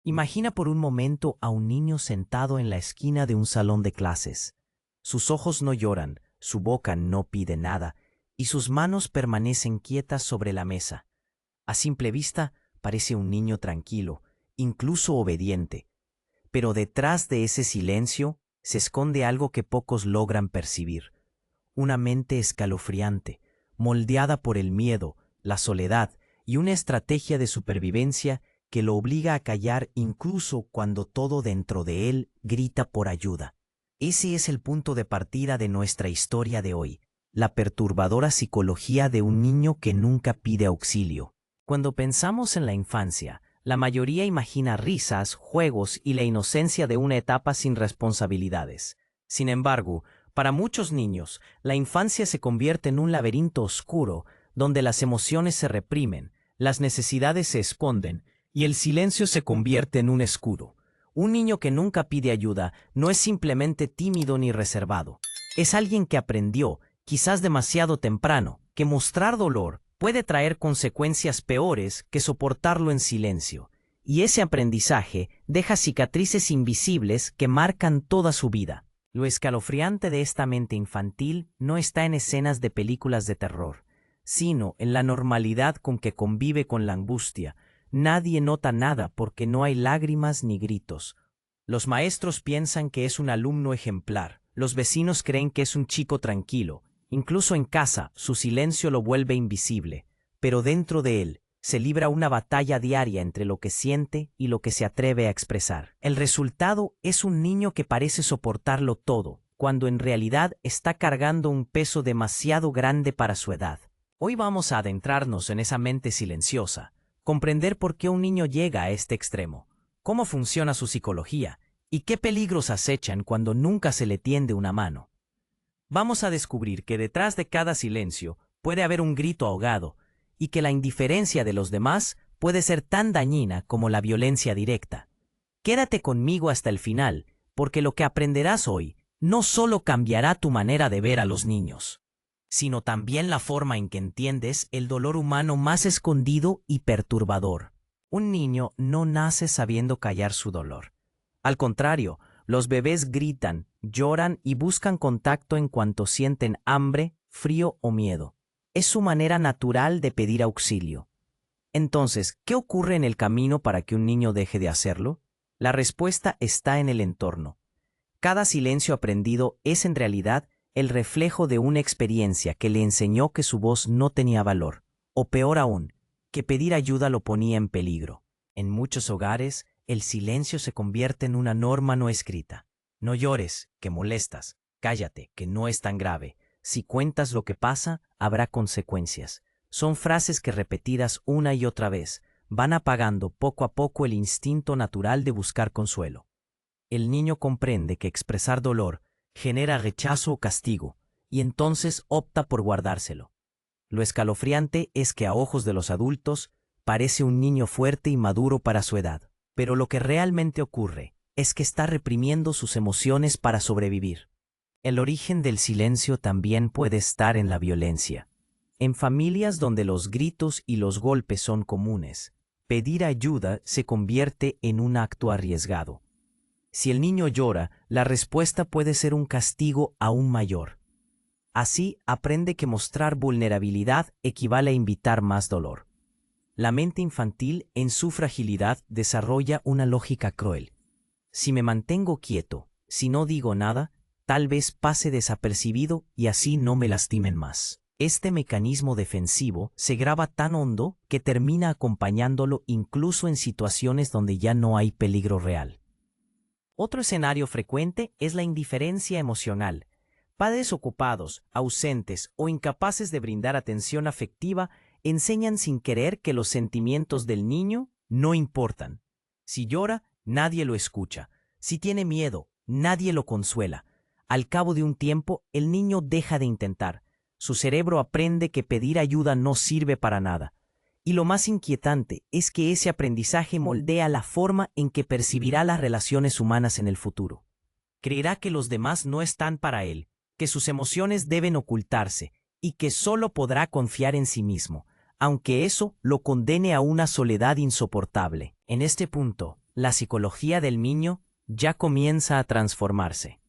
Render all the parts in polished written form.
Imagina por un momento a un niño sentado en la esquina de un salón de clases. Sus ojos no lloran, su boca no pide nada, y sus manos permanecen quietas sobre la mesa. A simple vista, parece un niño tranquilo, incluso obediente. Pero detrás de ese silencio se esconde algo que pocos logran percibir. Una mente escalofriante, moldeada por el miedo, la soledad y una estrategia de supervivencia que lo obliga a callar incluso cuando todo dentro de él grita por ayuda. Ese es el punto de partida de nuestra historia de hoy, la perturbadora psicología de un niño que nunca pide auxilio. Cuando pensamos en la infancia, la mayoría imagina risas, juegos y la inocencia de una etapa sin responsabilidades. Sin embargo, para muchos niños, la infancia se convierte en un laberinto oscuro donde las emociones se reprimen, las necesidades se esconden y el silencio se convierte en un escudo. Un niño que nunca pide ayuda no es simplemente tímido ni reservado. Es alguien que aprendió, quizás demasiado temprano, que mostrar dolor puede traer consecuencias peores que soportarlo en silencio. Y ese aprendizaje deja cicatrices invisibles que marcan toda su vida. Lo escalofriante de esta mente infantil no está en escenas de películas de terror, sino en la normalidad con que convive con la angustia. Nadie nota nada porque no hay lágrimas ni gritos. Los maestros piensan que es un alumno ejemplar, los vecinos creen que es un chico tranquilo, incluso en casa su silencio lo vuelve invisible, pero dentro de él se libra una batalla diaria entre lo que siente y lo que se atreve a expresar. El resultado es un niño que parece soportarlo todo, cuando en realidad está cargando un peso demasiado grande para su edad. Hoy vamos a adentrarnos en esa mente silenciosa, comprender por qué un niño llega a este extremo, cómo funciona su psicología y qué peligros acechan cuando nunca se le tiende una mano. Vamos a descubrir que detrás de cada silencio puede haber un grito ahogado y que la indiferencia de los demás puede ser tan dañina como la violencia directa. Quédate conmigo hasta el final, porque lo que aprenderás hoy no solo cambiará tu manera de ver a los niños, sino también la forma en que entiendes el dolor humano más escondido y perturbador. Un niño no nace sabiendo callar su dolor. Al contrario, los bebés gritan, lloran y buscan contacto en cuanto sienten hambre, frío o miedo. Es su manera natural de pedir auxilio. Entonces, ¿qué ocurre en el camino para que un niño deje de hacerlo? La respuesta está en el entorno. Cada silencio aprendido es en realidad el reflejo de una experiencia que le enseñó que su voz no tenía valor, o peor aún, que pedir ayuda lo ponía en peligro. En muchos hogares, el silencio se convierte en una norma no escrita. No llores, que molestas. Cállate, que no es tan grave. Si cuentas lo que pasa, habrá consecuencias. Son frases que repetidas una y otra vez van apagando poco a poco el instinto natural de buscar consuelo. El niño comprende que expresar dolor genera rechazo o castigo, y entonces opta por guardárselo. Lo escalofriante es que a ojos de los adultos parece un niño fuerte y maduro para su edad, pero lo que realmente ocurre es que está reprimiendo sus emociones para sobrevivir. El origen del silencio también puede estar en la violencia. En familias donde los gritos y los golpes son comunes, pedir ayuda se convierte en un acto arriesgado. Si el niño llora, la respuesta puede ser un castigo aún mayor. Así aprende que mostrar vulnerabilidad equivale a invitar más dolor. La mente infantil, en su fragilidad, desarrolla una lógica cruel. Si me mantengo quieto, si no digo nada, tal vez pase desapercibido y así no me lastimen más. Este mecanismo defensivo se graba tan hondo que termina acompañándolo incluso en situaciones donde ya no hay peligro real. Otro escenario frecuente es la indiferencia emocional. Padres ocupados, ausentes o incapaces de brindar atención afectiva enseñan sin querer que los sentimientos del niño no importan. Si llora, nadie lo escucha. Si tiene miedo, nadie lo consuela. Al cabo de un tiempo, el niño deja de intentar. Su cerebro aprende que pedir ayuda no sirve para nada. Y lo más inquietante es que ese aprendizaje moldea la forma en que percibirá las relaciones humanas en el futuro. Creerá que los demás no están para él, que sus emociones deben ocultarse y que solo podrá confiar en sí mismo, aunque eso lo condene a una soledad insoportable. En este punto, la psicología del niño ya comienza a transformarse.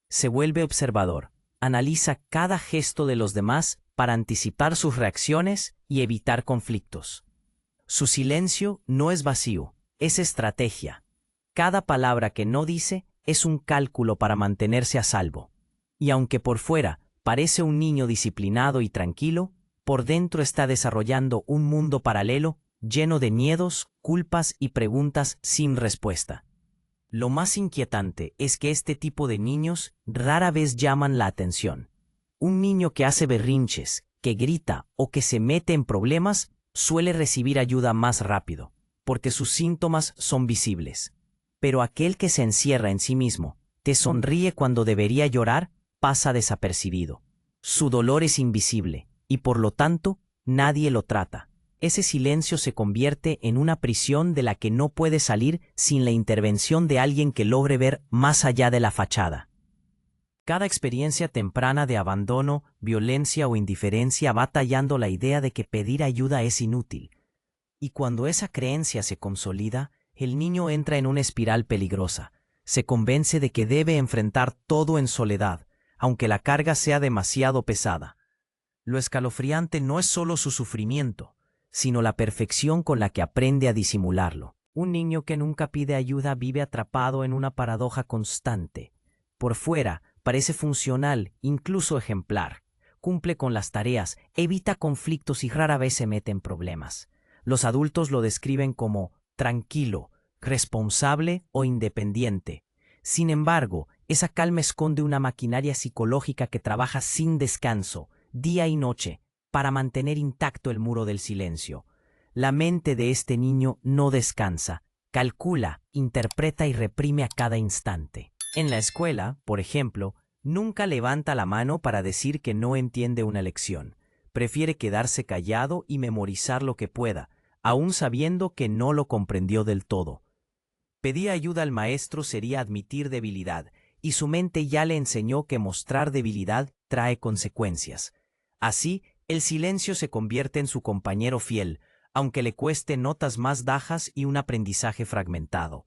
Se vuelve observador, analiza cada gesto de los demás para anticipar sus reacciones y evitar conflictos. Su silencio no es vacío, es estrategia. Cada palabra que no dice es un cálculo para mantenerse a salvo. Y aunque por fuera parece un niño disciplinado y tranquilo, por dentro está desarrollando un mundo paralelo lleno de miedos, culpas y preguntas sin respuesta. Lo más inquietante es que este tipo de niños rara vez llaman la atención. Un niño que hace berrinches, que grita o que se mete en problemas suele recibir ayuda más rápido, porque sus síntomas son visibles. Pero aquel que se encierra en sí mismo, te sonríe cuando debería llorar, pasa desapercibido. Su dolor es invisible y por lo tanto nadie lo trata. Ese silencio se convierte en una prisión de la que no puede salir sin la intervención de alguien que logre ver más allá de la fachada. Cada experiencia temprana de abandono, violencia o indiferencia va tallando la idea de que pedir ayuda es inútil. Y cuando esa creencia se consolida, el niño entra en una espiral peligrosa. Se convence de que debe enfrentar todo en soledad, aunque la carga sea demasiado pesada. Lo escalofriante no es solo su sufrimiento, sino la perfección con la que aprende a disimularlo. Un niño que nunca pide ayuda vive atrapado en una paradoja constante. Por fuera, parece funcional, incluso ejemplar. Cumple con las tareas, evita conflictos y rara vez se mete en problemas. Los adultos lo describen como tranquilo, responsable o independiente. Sin embargo, esa calma esconde una maquinaria psicológica que trabaja sin descanso, día y noche, para mantener intacto el muro del silencio. La mente de este niño no descansa, calcula, interpreta y reprime a cada instante. En la escuela, por ejemplo, nunca levanta la mano para decir que no entiende una lección. Prefiere quedarse callado y memorizar lo que pueda, aún sabiendo que no lo comprendió del todo. Pedir ayuda al maestro sería admitir debilidad, y su mente ya le enseñó que mostrar debilidad trae consecuencias. Así, el silencio se convierte en su compañero fiel, aunque le cueste notas más bajas y un aprendizaje fragmentado.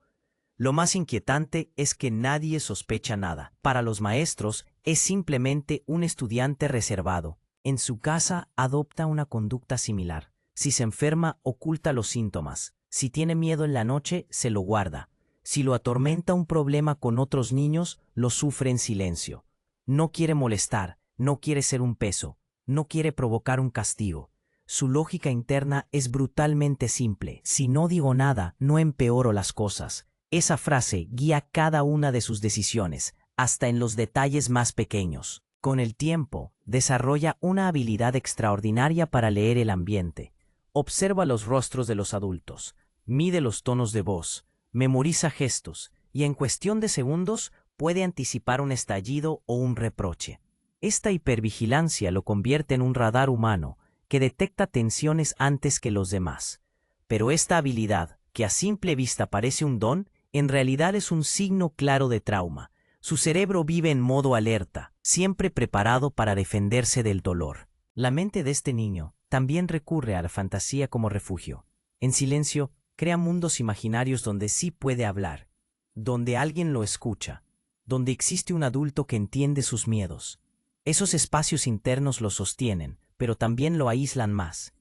Lo más inquietante es que nadie sospecha nada. Para los maestros, es simplemente un estudiante reservado. En su casa adopta una conducta similar. Si se enferma, oculta los síntomas. Si tiene miedo en la noche, se lo guarda. Si lo atormenta un problema con otros niños, lo sufre en silencio. No quiere molestar, no quiere ser un peso, no quiere provocar un castigo. Su lógica interna es brutalmente simple. Si no digo nada, no empeoro las cosas. Esa frase guía cada una de sus decisiones, hasta en los detalles más pequeños. Con el tiempo, desarrolla una habilidad extraordinaria para leer el ambiente. Observa los rostros de los adultos, mide los tonos de voz, memoriza gestos y en cuestión de segundos puede anticipar un estallido o un reproche. Esta hipervigilancia lo convierte en un radar humano que detecta tensiones antes que los demás. Pero esta habilidad, que a simple vista parece un don, en realidad es un signo claro de trauma. Su cerebro vive en modo alerta, siempre preparado para defenderse del dolor. La mente de este niño también recurre a la fantasía como refugio. En silencio, crea mundos imaginarios donde sí puede hablar, donde alguien lo escucha, donde existe un adulto que entiende sus miedos. Esos espacios internos lo sostienen, pero también lo aíslan más.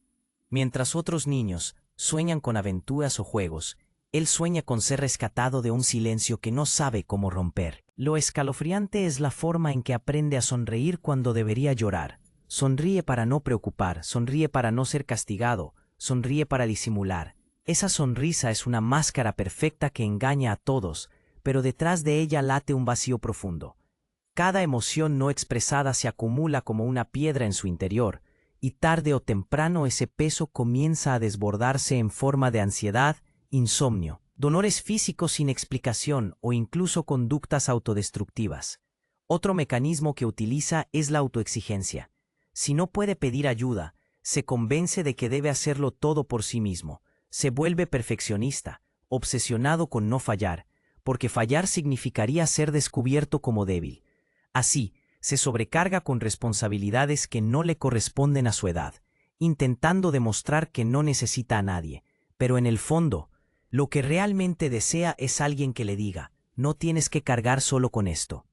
Mientras otros niños sueñan con aventuras o juegos, él sueña con ser rescatado de un silencio que no sabe cómo romper. Lo escalofriante es la forma en que aprende a sonreír cuando debería llorar. Sonríe para no preocupar, sonríe para no ser castigado, sonríe para disimular. Esa sonrisa es una máscara perfecta que engaña a todos, pero detrás de ella late un vacío profundo. Cada emoción no expresada se acumula como una piedra en su interior, y tarde o temprano ese peso comienza a desbordarse en forma de ansiedad, insomnio, dolores físicos sin explicación o incluso conductas autodestructivas. Otro mecanismo que utiliza es la autoexigencia. Si no puede pedir ayuda, se convence de que debe hacerlo todo por sí mismo. Se vuelve perfeccionista, obsesionado con no fallar, porque fallar significaría ser descubierto como débil. Así, se sobrecarga con responsabilidades que no le corresponden a su edad, intentando demostrar que no necesita a nadie, pero en el fondo, Lo que realmente desea es alguien que le diga, no tienes que cargar solo con esto.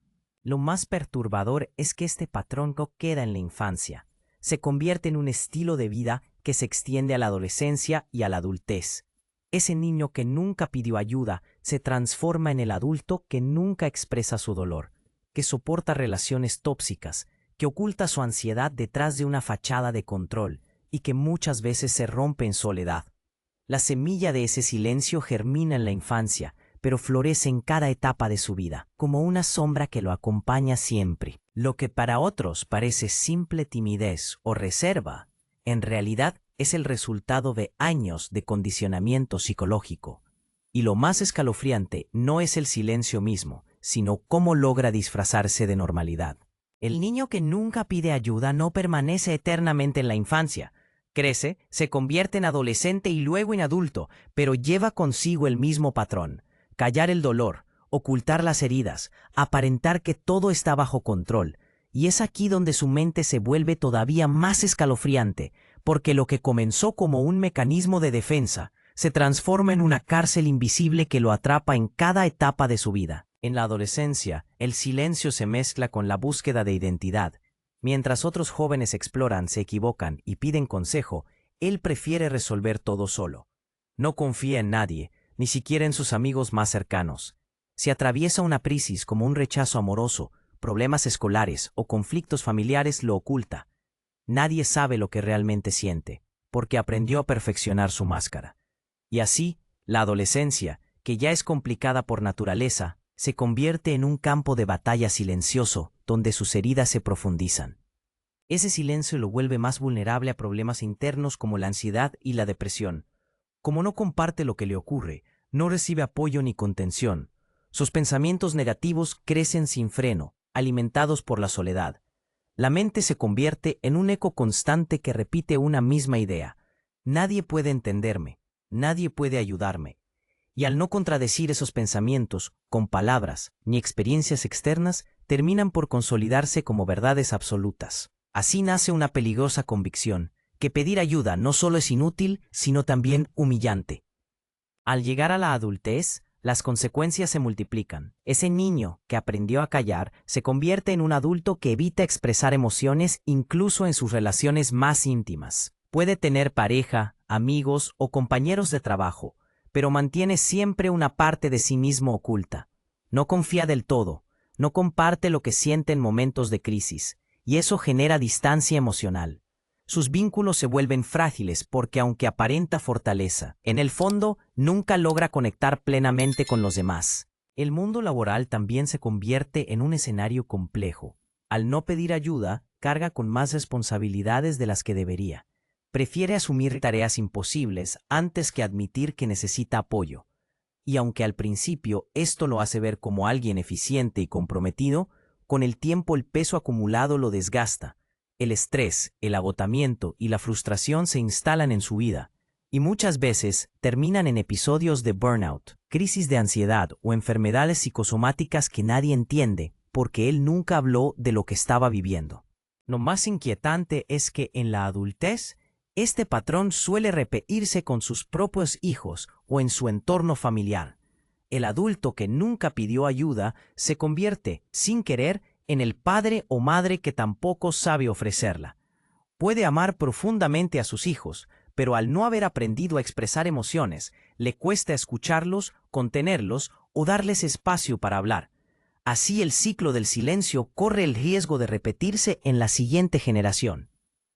Lo más perturbador es que este patrón no queda en la infancia. Se convierte en un estilo de vida que se extiende a la adolescencia y a la adultez. Ese niño que nunca pidió ayuda se transforma en el adulto que nunca expresa su dolor, que soporta relaciones tóxicas, que oculta su ansiedad detrás de una fachada de control y que muchas veces se rompe en soledad. La semilla de ese silencio germina en la infancia, pero florece en cada etapa de su vida, como una sombra que lo acompaña siempre. Lo que para otros parece simple timidez o reserva, en realidad es el resultado de años de condicionamiento psicológico. Y lo más escalofriante no es el silencio mismo, sino cómo logra disfrazarse de normalidad. El niño que nunca pide ayuda no permanece eternamente en la infancia. Crece, se convierte en adolescente y luego en adulto, pero lleva consigo el mismo patrón: callar el dolor, ocultar las heridas, aparentar que todo está bajo control. Y es aquí donde su mente se vuelve todavía más escalofriante, porque lo que comenzó como un mecanismo de defensa se transforma en una cárcel invisible que lo atrapa en cada etapa de su vida. En la adolescencia, el silencio se mezcla con la búsqueda de identidad. Mientras otros jóvenes exploran, se equivocan y piden consejo, él prefiere resolver todo solo. No confía en nadie, ni siquiera en sus amigos más cercanos. Si atraviesa una crisis como un rechazo amoroso, problemas escolares o conflictos familiares, lo oculta. Nadie sabe lo que realmente siente, porque aprendió a perfeccionar su máscara. Y así, la adolescencia, que ya es complicada por naturaleza, se convierte en un campo de batalla silencioso, donde sus heridas se profundizan. Ese silencio lo vuelve más vulnerable a problemas internos como la ansiedad y la depresión. Como no comparte lo que le ocurre, no recibe apoyo ni contención. Sus pensamientos negativos crecen sin freno, alimentados por la soledad. La mente se convierte en un eco constante que repite una misma idea: nadie puede entenderme, nadie puede ayudarme. Y al no contradecir esos pensamientos con palabras ni experiencias externas, terminan por consolidarse como verdades absolutas. Así nace una peligrosa convicción, que pedir ayuda no solo es inútil, sino también humillante. Al llegar a la adultez, las consecuencias se multiplican. Ese niño que aprendió a callar se convierte en un adulto que evita expresar emociones incluso en sus relaciones más íntimas. Puede tener pareja, amigos o compañeros de trabajo, pero mantiene siempre una parte de sí mismo oculta. No confía del todo, no comparte lo que siente en momentos de crisis, y eso genera distancia emocional. Sus vínculos se vuelven frágiles porque aunque aparenta fortaleza, en el fondo nunca logra conectar plenamente con los demás. El mundo laboral también se convierte en un escenario complejo. Al no pedir ayuda, carga con más responsabilidades de las que debería. Prefiere asumir tareas imposibles antes que admitir que necesita apoyo. Y aunque al principio esto lo hace ver como alguien eficiente y comprometido, con el tiempo el peso acumulado lo desgasta. El estrés, el agotamiento y la frustración se instalan en su vida, y muchas veces terminan en episodios de burnout, crisis de ansiedad o enfermedades psicosomáticas que nadie entiende porque él nunca habló de lo que estaba viviendo. Lo más inquietante es que en la adultez, este patrón suele repetirse con sus propios hijos o en su entorno familiar. El adulto que nunca pidió ayuda se convierte, sin querer, en el padre o madre que tampoco sabe ofrecerla. Puede amar profundamente a sus hijos, pero al no haber aprendido a expresar emociones, le cuesta escucharlos, contenerlos o darles espacio para hablar. Así el ciclo del silencio corre el riesgo de repetirse en la siguiente generación.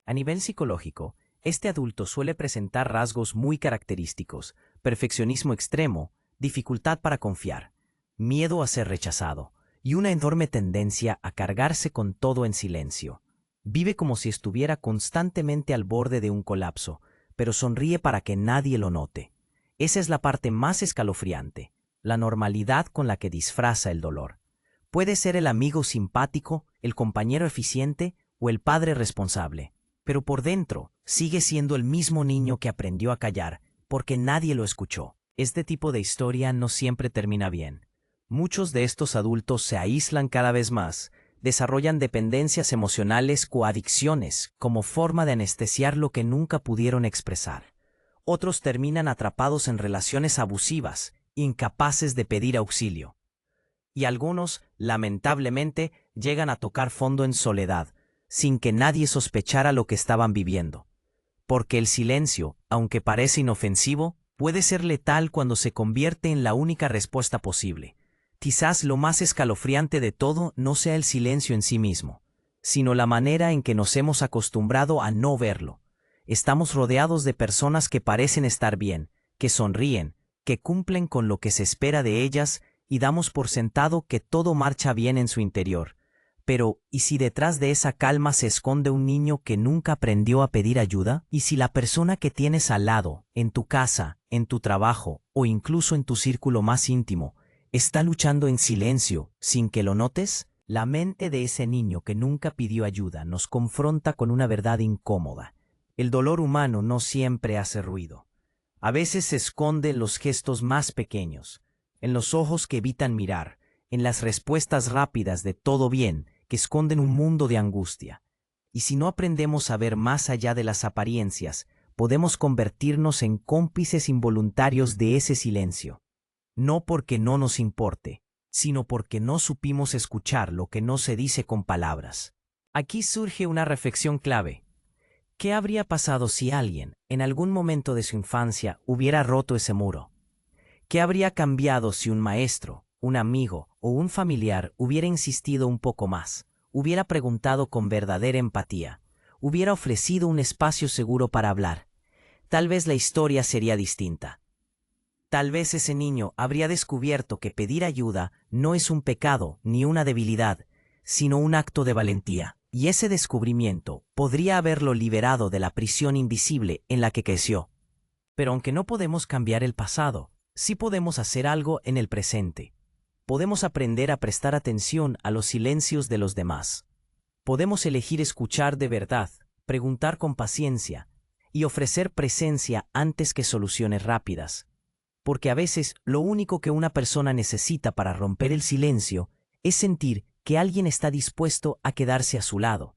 A nivel psicológico, este adulto suele presentar rasgos muy característicos: perfeccionismo extremo, dificultad para confiar, miedo a ser rechazado y una enorme tendencia a cargarse con todo en silencio. Vive como si estuviera constantemente al borde de un colapso, pero sonríe para que nadie lo note. Esa es la parte más escalofriante, la normalidad con la que disfraza el dolor. Puede ser el amigo simpático, el compañero eficiente o el padre responsable, pero por dentro sigue siendo el mismo niño que aprendió a callar porque nadie lo escuchó. Este tipo de historia no siempre termina bien. Muchos de estos adultos se aíslan cada vez más, desarrollan dependencias emocionales o adicciones como forma de anestesiar lo que nunca pudieron expresar. Otros terminan atrapados en relaciones abusivas, incapaces de pedir auxilio. Y algunos, lamentablemente, llegan a tocar fondo en soledad, sin que nadie sospechara lo que estaban viviendo. Porque el silencio, aunque parece inofensivo, puede ser letal cuando se convierte en la única respuesta posible. Quizás lo más escalofriante de todo no sea el silencio en sí mismo, sino la manera en que nos hemos acostumbrado a no verlo. Estamos rodeados de personas que parecen estar bien, que sonríen, que cumplen con lo que se espera de ellas y damos por sentado que todo marcha bien en su interior. Pero, ¿y si detrás de esa calma se esconde un niño que nunca aprendió a pedir ayuda? ¿Y si la persona que tienes al lado, en tu casa, en tu trabajo o incluso en tu círculo más íntimo, está luchando en silencio, sin que lo notes? La mente de ese niño que nunca pidió ayuda nos confronta con una verdad incómoda. El dolor humano no siempre hace ruido. A veces se esconde en los gestos más pequeños, en los ojos que evitan mirar, en las respuestas rápidas de todo bien que esconden un mundo de angustia. Y si no aprendemos a ver más allá de las apariencias, podemos convertirnos en cómplices involuntarios de ese silencio. No porque no nos importe, sino porque no supimos escuchar lo que no se dice con palabras. Aquí surge una reflexión clave. ¿Qué habría pasado si alguien, en algún momento de su infancia, hubiera roto ese muro? ¿Qué habría cambiado si un maestro, un amigo o un familiar hubiera insistido un poco más, hubiera preguntado con verdadera empatía, hubiera ofrecido un espacio seguro para hablar? Tal vez la historia sería distinta. Tal vez ese niño habría descubierto que pedir ayuda no es un pecado ni una debilidad, sino un acto de valentía. Y ese descubrimiento podría haberlo liberado de la prisión invisible en la que creció. Pero aunque no podemos cambiar el pasado, sí podemos hacer algo en el presente. Podemos aprender a prestar atención a los silencios de los demás. Podemos elegir escuchar de verdad, preguntar con paciencia y ofrecer presencia antes que soluciones rápidas. Porque a veces lo único que una persona necesita para romper el silencio es sentir que alguien está dispuesto a quedarse a su lado,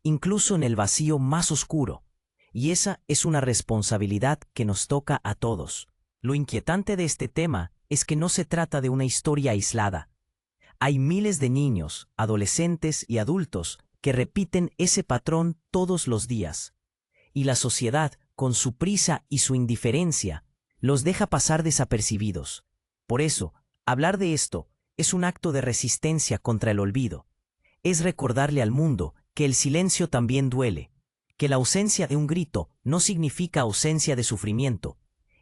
incluso en el vacío más oscuro. Y esa es una responsabilidad que nos toca a todos. Lo inquietante de este tema es que no se trata de una historia aislada. Hay miles de niños, adolescentes y adultos que repiten ese patrón todos los días. Y la sociedad, con su prisa y su indiferencia, los deja pasar desapercibidos. Por eso, hablar de esto es un acto de resistencia contra el olvido. Es recordarle al mundo que el silencio también duele, que la ausencia de un grito no significa ausencia de sufrimiento,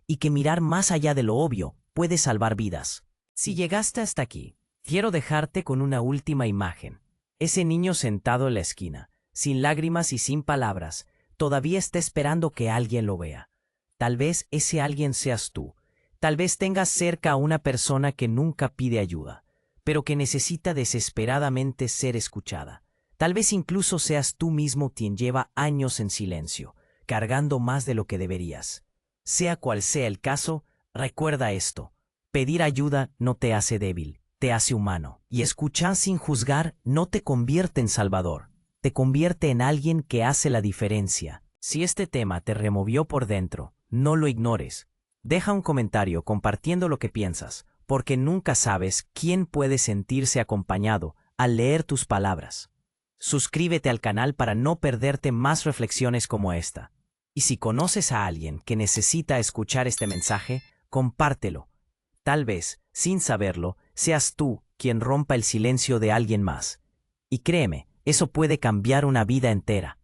y que mirar más allá de lo obvio puede salvar vidas. Si llegaste hasta aquí, quiero dejarte con una última imagen. Ese niño sentado en la esquina, sin lágrimas y sin palabras, todavía está esperando que alguien lo vea. Tal vez ese alguien seas tú. Tal vez tengas cerca a una persona que nunca pide ayuda, pero que necesita desesperadamente ser escuchada. Tal vez incluso seas tú mismo quien lleva años en silencio, cargando más de lo que deberías. Sea cual sea el caso, recuerda esto. Pedir ayuda no te hace débil, te hace humano. Y escuchar sin juzgar no te convierte en salvador, te convierte en alguien que hace la diferencia. Si este tema te removió por dentro, no lo ignores. Deja un comentario compartiendo lo que piensas, porque nunca sabes quién puede sentirse acompañado al leer tus palabras. Suscríbete al canal para no perderte más reflexiones como esta. Y si conoces a alguien que necesita escuchar este mensaje, compártelo. Tal vez, sin saberlo, seas tú quien rompa el silencio de alguien más. Y créeme, eso puede cambiar una vida entera.